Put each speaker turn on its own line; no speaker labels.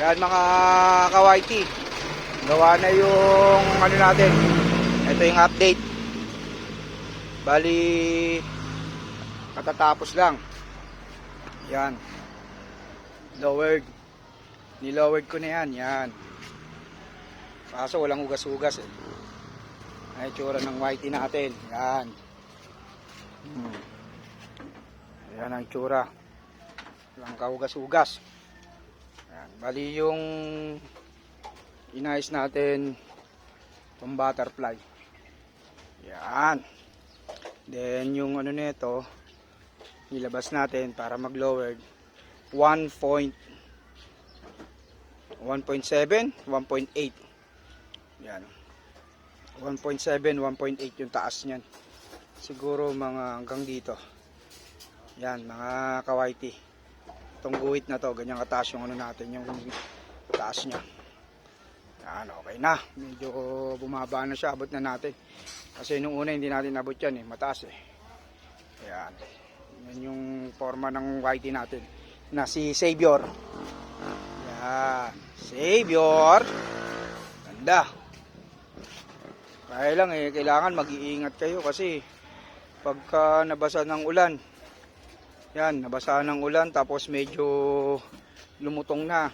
Yan mga ka-YT. Gawa na yung ano natin. Ito yung update. Bali katatapos lang. Yan. Lowered. Nilowered ko na yan. Yan. Kaso walang ugas-ugas eh. Ay tsura ng YT natin. Yan. Yan ang tsura. Walang kaugas-ugas. Yan. Bali yung inayos natin itong butterfly. Yan. Then yung ano nito nilabas natin para mag-lowered 1.7, 1.8. Yan. 1.7, 1.8 yung taas niyan. Siguro mga hanggang dito. Yan, mga ka-YT. Itong guhit na to, ganyan kataas yung ano natin, yung taas niya. Yan, okay na. Medyo bumaba na siya, abot na natin. Kasi nung una hindi natin abot yan eh, mataas eh. Yan. Yan yung forma ng YT natin na si Savior. Yan. Savior. Ganda. Kaya lang eh, kailangan mag-iingat kayo kasi pagka nabasa ng ulan, yan, nabasa ng ulan tapos medyo lumutong na.